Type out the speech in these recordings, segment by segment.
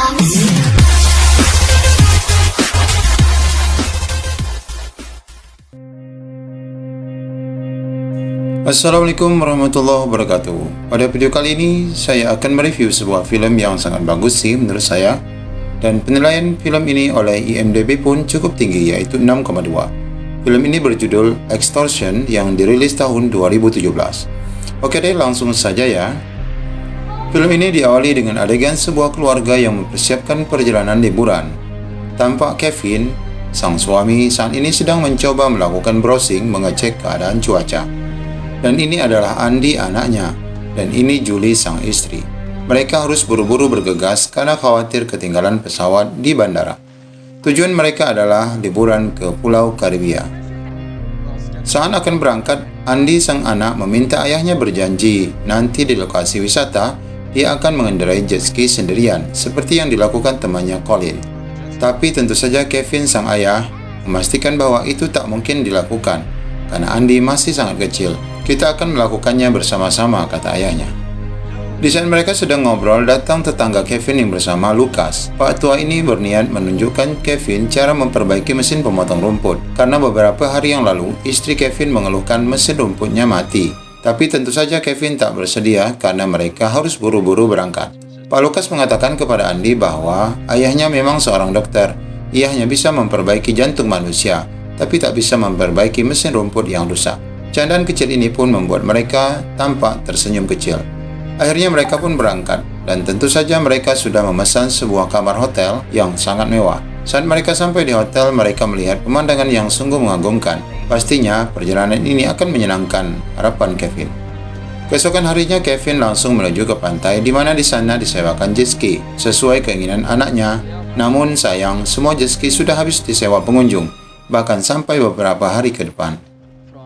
Assalamualaikum warahmatullahi wabarakatuh. Pada video kali ini saya akan mereview sebuah filem yang sangat bagus sih menurut saya, dan penilaian filem ini oleh IMDb pun cukup tinggi, yaitu 6,2. Filem ini berjudul Extortion yang dirilis tahun 2017. Oke deh, langsung saja ya. Film ini diawali dengan adegan sebuah keluarga yang mempersiapkan perjalanan liburan. Tampak Kevin, sang suami, saat ini sedang mencoba melakukan browsing mengecek keadaan cuaca. Dan ini adalah Andy, anaknya, dan ini Julie, sang istri. Mereka harus buru-buru bergegas karena khawatir ketinggalan pesawat di bandara. Tujuan mereka adalah liburan ke Pulau Karibia. Saat akan berangkat, Andy, sang anak, meminta ayahnya berjanji nanti di lokasi wisata dia akan mengendarai jet ski sendirian seperti yang dilakukan temannya Colin. Tapi tentu saja Kevin, sang ayah, memastikan bahwa itu tak mungkin dilakukan karena Andy masih sangat kecil. Kita akan melakukannya bersama-sama, kata ayahnya. Di saat mereka sedang ngobrol, datang tetangga Kevin yang bersama Lucas. Pak tua ini berniat menunjukkan Kevin cara memperbaiki mesin pemotong rumput, karena beberapa hari yang lalu istri Kevin mengeluhkan mesin rumputnya mati. Tapi tentu saja Kevin tak bersedia karena mereka harus buru-buru berangkat. Pak Lucas mengatakan kepada Andy bahwa ayahnya memang seorang dokter. Ia hanya bisa memperbaiki jantung manusia, tapi tak bisa memperbaiki mesin rumput yang rusak. Candaan kecil ini pun membuat mereka tampak tersenyum kecil. Akhirnya mereka pun berangkat, dan tentu saja mereka sudah memesan sebuah kamar hotel yang sangat mewah. Saat mereka sampai di hotel, mereka melihat pemandangan yang sungguh mengagumkan. Pastinya perjalanan ini akan menyenangkan, harapan Kevin. Keesokan harinya Kevin langsung menuju ke pantai, di mana di sana disewakan jet ski sesuai keinginan anaknya. Namun sayang, semua jet ski sudah habis disewa pengunjung, bahkan sampai beberapa hari ke depan.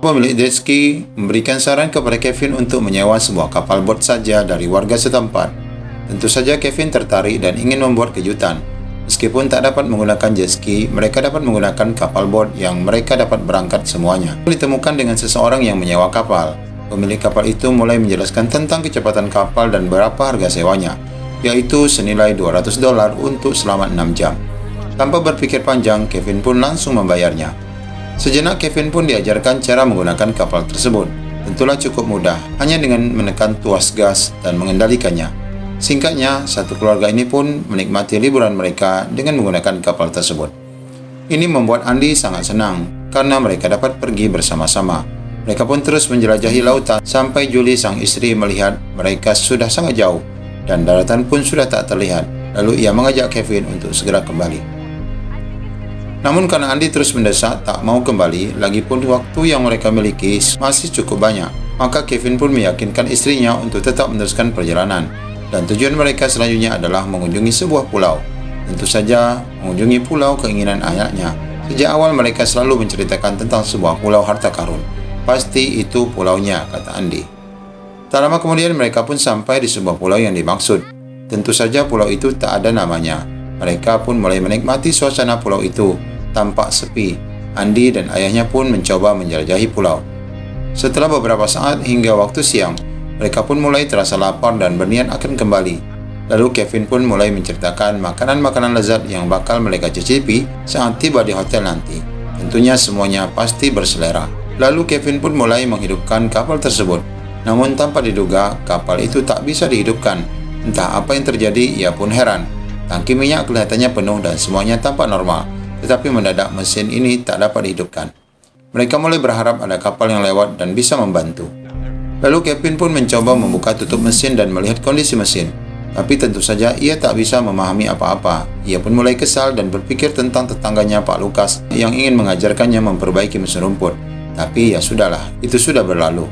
Pemilik jet ski memberikan saran kepada Kevin untuk menyewa sebuah kapal bot saja dari warga setempat. Tentu saja Kevin tertarik dan ingin membuat kejutan. Meskipun tak dapat menggunakan jet ski, mereka dapat menggunakan kapal bot yang mereka dapat berangkat semuanya. Ditemukan dengan seseorang yang menyewa kapal. Pemilik kapal itu mulai menjelaskan tentang kecepatan kapal dan berapa harga sewanya, yaitu senilai $200 untuk selama 6 jam. Tanpa berpikir panjang, Kevin pun langsung membayarnya. Sejenak Kevin pun diajarkan cara menggunakan kapal tersebut. Tentulah cukup mudah, hanya dengan menekan tuas gas dan mengendalikannya. Singkatnya, satu keluarga ini pun menikmati liburan mereka dengan menggunakan kapal tersebut. Ini membuat Andy sangat senang, karena mereka dapat pergi bersama-sama. Mereka pun terus menjelajahi lautan, sampai Julie, sang istri, melihat mereka sudah sangat jauh, dan daratan pun sudah tak terlihat. Lalu ia mengajak Kevin untuk segera kembali. Namun karena Andy terus mendesak tak mau kembali, lagipun waktu yang mereka miliki masih cukup banyak, maka Kevin pun meyakinkan istrinya untuk tetap meneruskan perjalanan. Dan tujuan mereka selanjutnya adalah mengunjungi sebuah pulau. Tentu saja mengunjungi pulau keinginan anaknya. Sejak awal mereka selalu menceritakan tentang sebuah pulau harta karun. Pasti itu pulaunya, kata Andy. Tak lama kemudian mereka pun sampai di sebuah pulau yang dimaksud. Tentu saja pulau itu tak ada namanya. Mereka pun mulai menikmati suasana pulau itu. Tampak sepi. Andy dan ayahnya pun mencoba menjelajahi pulau. Setelah beberapa saat hingga waktu siang, mereka pun mulai terasa lapar dan berniat akan kembali. Lalu Kevin pun mulai menceritakan makanan-makanan lezat yang bakal mereka cicipi saat tiba di hotel nanti. Tentunya semuanya pasti berselera. Lalu Kevin pun mulai menghidupkan kapal tersebut. Namun tanpa diduga, kapal itu tak bisa dihidupkan. Entah apa yang terjadi, ia pun heran. Tangki minyak kelihatannya penuh dan semuanya tampak normal, tetapi mendadak mesin ini tak dapat dihidupkan. Mereka mulai berharap ada kapal yang lewat dan bisa membantu. Lalu Kevin pun mencoba membuka tutup mesin dan melihat kondisi mesin. Tapi tentu saja ia tak bisa memahami apa-apa. Ia pun mulai kesal dan berpikir tentang tetangganya Pak Lucas yang ingin mengajarkannya memperbaiki mesin rumput. Tapi ya sudahlah, itu sudah berlalu.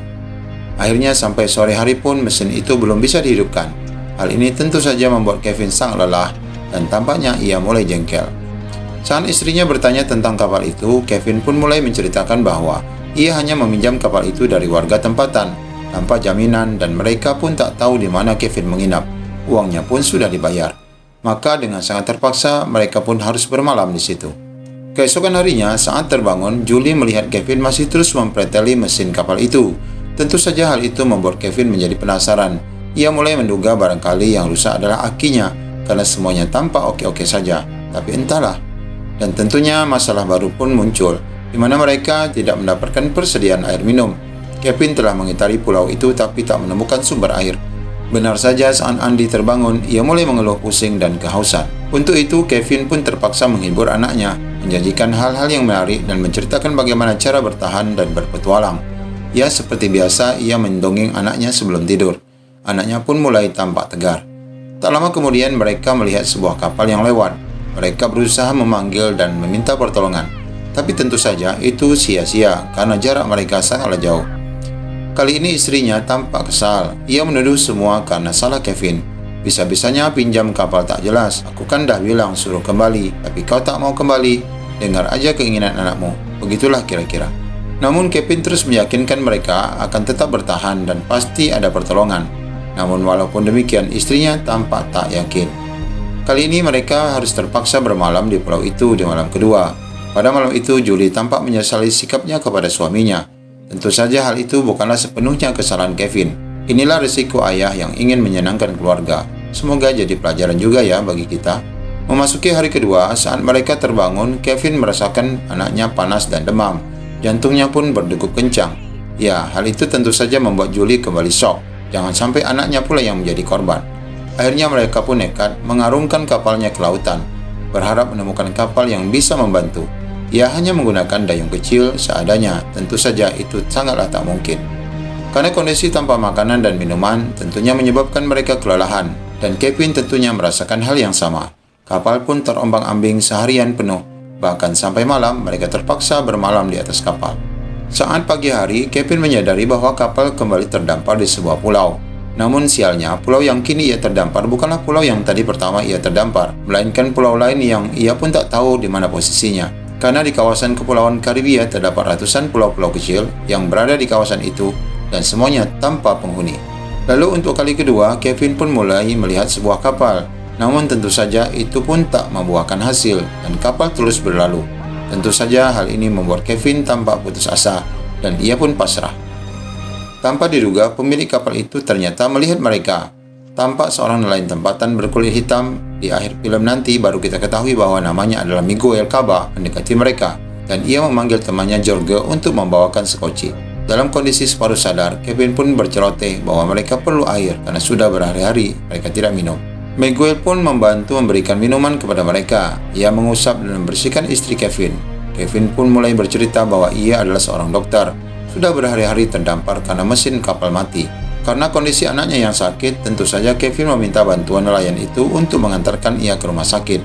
Akhirnya sampai sore hari pun mesin itu belum bisa dihidupkan. Hal ini tentu saja membuat Kevin sangat lelah dan tampaknya ia mulai jengkel. Saat istrinya bertanya tentang kapal itu, Kevin pun mulai menceritakan bahwa ia hanya meminjam kapal itu dari warga tempatan tanpa jaminan dan mereka pun tak tahu di mana Kevin menginap. Uangnya pun sudah dibayar. Maka dengan sangat terpaksa mereka pun harus bermalam di situ. Keesokan harinya saat terbangun, Julie melihat Kevin masih terus mempreteli mesin kapal itu. Tentu saja hal itu membuat Kevin menjadi penasaran. Ia mulai menduga barangkali yang rusak adalah akinya karena semuanya tampak oke-oke saja. Tapi entahlah. Dan tentunya masalah baru pun muncul, di mana mereka tidak mendapatkan persediaan air minum. Kevin telah mengitari pulau itu tapi tak menemukan sumber air. Benar saja saat Andy terbangun, ia mulai mengeluh pusing dan kehausan. Untuk itu, Kevin pun terpaksa menghibur anaknya, menjanjikan hal-hal yang menarik dan menceritakan bagaimana cara bertahan dan berpetualang. Ya, seperti biasa, ia mendongeng anaknya sebelum tidur. Anaknya pun mulai tampak tegar. Tak lama kemudian mereka melihat sebuah kapal yang lewat. Mereka berusaha memanggil dan meminta pertolongan. Tapi tentu saja itu sia-sia karena jarak mereka sangatlah jauh. Kali ini istrinya tampak kesal. Ia menuduh semua karena salah Kevin. Bisa-bisanya pinjam kapal tak jelas. Aku kan dah bilang suruh kembali, tapi kau tak mau kembali. Dengar aja keinginan anakmu. Begitulah kira-kira. Namun Kevin terus meyakinkan mereka akan tetap bertahan dan pasti ada pertolongan. Namun walaupun demikian, istrinya tampak tak yakin. Kali ini mereka harus terpaksa bermalam di pulau itu di malam kedua. Pada malam itu, Julie tampak menyesali sikapnya kepada suaminya. Tentu saja hal itu bukanlah sepenuhnya kesalahan Kevin. Inilah risiko ayah yang ingin menyenangkan keluarga. Semoga jadi pelajaran juga ya bagi kita. Memasuki hari kedua, saat mereka terbangun, Kevin merasakan anaknya panas dan demam. Jantungnya pun berdegup kencang. Ya, hal itu tentu saja membuat Julie kembali shock. Jangan sampai anaknya pula yang menjadi korban. Akhirnya mereka pun nekat mengarungkan kapalnya ke lautan, berharap menemukan kapal yang bisa membantu. Ia hanya menggunakan dayung kecil seadanya, tentu saja itu sangatlah tak mungkin. Karena kondisi tanpa makanan dan minuman tentunya menyebabkan mereka kelelahan, dan Kevin tentunya merasakan hal yang sama. Kapal pun terombang-ambing seharian penuh, bahkan sampai malam mereka terpaksa bermalam di atas kapal. Saat pagi hari, Kevin menyadari bahwa kapal kembali terdampar di sebuah pulau. Namun sialnya, pulau yang kini ia terdampar bukanlah pulau yang tadi pertama ia terdampar, melainkan pulau lain yang ia pun tak tahu di mana posisinya. Karena di kawasan Kepulauan Karibia terdapat ratusan pulau-pulau kecil yang berada di kawasan itu dan semuanya tanpa penghuni. Lalu untuk kali kedua, Kevin pun mulai melihat sebuah kapal. Namun tentu saja itu pun tak membuahkan hasil dan kapal terus berlalu. Tentu saja hal ini membuat Kevin tampak putus asa dan ia pun pasrah. Tanpa diduga, pemilik kapal itu ternyata melihat mereka. Tampak seorang nelayan tempatan berkulit hitam. Di akhir film nanti baru kita ketahui bahwa namanya adalah Miguel Caba mendekati mereka dan ia memanggil temannya Jorge untuk membawakan sekoci. Dalam kondisi separuh sadar, Kevin pun berceloteh bahwa mereka perlu air karena sudah berhari-hari mereka tidak minum. Miguel pun membantu memberikan minuman kepada mereka. Ia mengusap dan membersihkan istri Kevin. Kevin pun mulai bercerita bahwa ia adalah seorang dokter. Sudah berhari-hari terdampar karena mesin kapal mati. Karena kondisi anaknya yang sakit, tentu saja Kevin meminta bantuan nelayan itu untuk mengantarkan ia ke rumah sakit.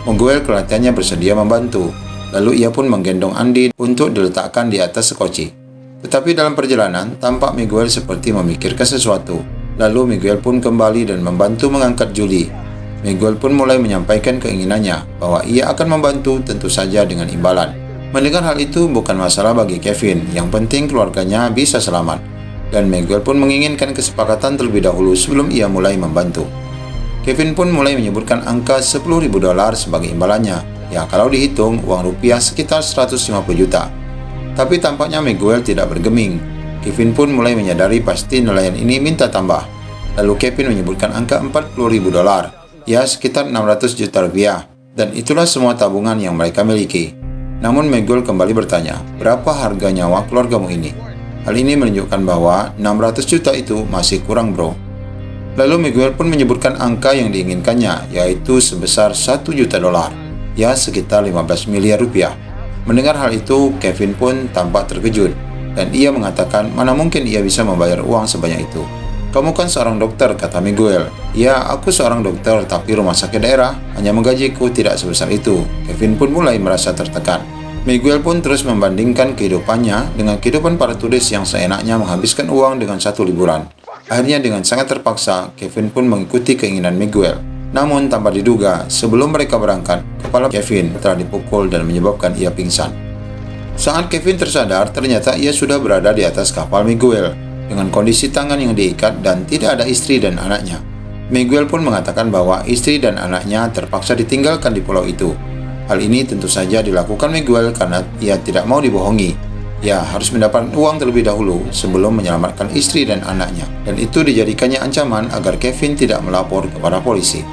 Miguel kelihatannya bersedia membantu. Lalu ia pun menggendong Andy untuk diletakkan di atas sekoci. Tetapi dalam perjalanan, tampak Miguel seperti memikirkan sesuatu. Lalu Miguel pun kembali dan membantu mengangkat Julie. Miguel pun mulai menyampaikan keinginannya bahwa ia akan membantu tentu saja dengan imbalan. Mendengar hal itu bukan masalah bagi Kevin, yang penting keluarganya bisa selamat. Dan Miguel pun menginginkan kesepakatan terlebih dahulu sebelum ia mulai membantu. Kevin pun mulai menyebutkan angka $10.000 sebagai imbalannya. Ya, kalau dihitung uang rupiah sekitar 150 juta. Tapi tampaknya Miguel tidak bergeming. Kevin pun mulai menyadari pasti nelayan ini minta tambah. Lalu Kevin menyebutkan angka $40.000, ya sekitar 600 juta rupiah. Dan itulah semua tabungan yang mereka miliki. Namun Miguel kembali bertanya, berapa harga nyawa keluargamu ini? Hal ini menunjukkan bahwa 600 juta itu masih kurang bro. Lalu Miguel pun menyebutkan angka yang diinginkannya, yaitu sebesar $1 juta, ya sekitar 15 miliar rupiah. Mendengar hal itu, Kevin pun tampak terkejut. Dan ia mengatakan mana mungkin ia bisa membayar uang sebanyak itu. Kamu kan seorang dokter, kata Miguel. Ya, aku seorang dokter, tapi rumah sakit daerah hanya menggajiku tidak sebesar itu. Kevin pun mulai merasa tertekan. Miguel pun terus membandingkan kehidupannya dengan kehidupan para turis yang seenaknya menghabiskan uang dengan satu liburan. Akhirnya dengan sangat terpaksa, Kevin pun mengikuti keinginan Miguel. Namun tanpa diduga, sebelum mereka berangkat, kepala Kevin telah dipukul dan menyebabkan ia pingsan. Saat Kevin tersadar, ternyata ia sudah berada di atas kapal Miguel dengan kondisi tangan yang diikat dan tidak ada istri dan anaknya. Miguel pun mengatakan bahwa istri dan anaknya terpaksa ditinggalkan di pulau itu. Hal ini tentu saja dilakukan Miguel karena ia tidak mau dibohongi. Ia harus mendapat uang terlebih dahulu sebelum menyelamatkan istri dan anaknya. Dan itu dijadikannya ancaman agar Kevin tidak melapor kepada polisi.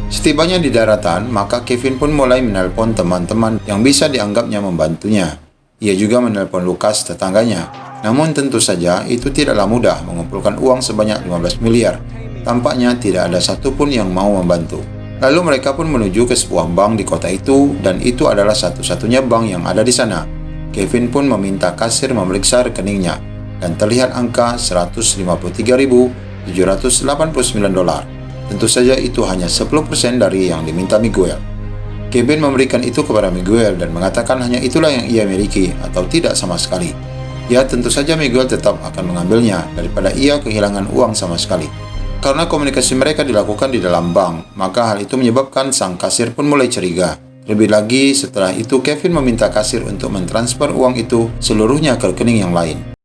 Setibanya di daratan, maka Kevin pun mulai menelpon teman-teman yang bisa dianggapnya membantunya. Ia juga menelpon Lucas, tetangganya. Namun tentu saja itu tidaklah mudah mengumpulkan uang sebanyak 15 miliar. Tampaknya tidak ada satupun yang mau membantu. Lalu mereka pun menuju ke sebuah bank di kota itu, dan itu adalah satu-satunya bank yang ada di sana. Kevin pun meminta kasir memeriksa rekeningnya, dan terlihat angka $153.789. Tentu saja itu hanya 10% dari yang diminta Miguel. Kevin memberikan itu kepada Miguel dan mengatakan hanya itulah yang ia miliki atau tidak sama sekali. Ya, tentu saja Miguel tetap akan mengambilnya daripada ia kehilangan uang sama sekali. Karena komunikasi mereka dilakukan di dalam bank, maka hal itu menyebabkan sang kasir pun mulai curiga. Lebih lagi, setelah itu Kevin meminta kasir untuk mentransfer uang itu seluruhnya ke rekening yang lain.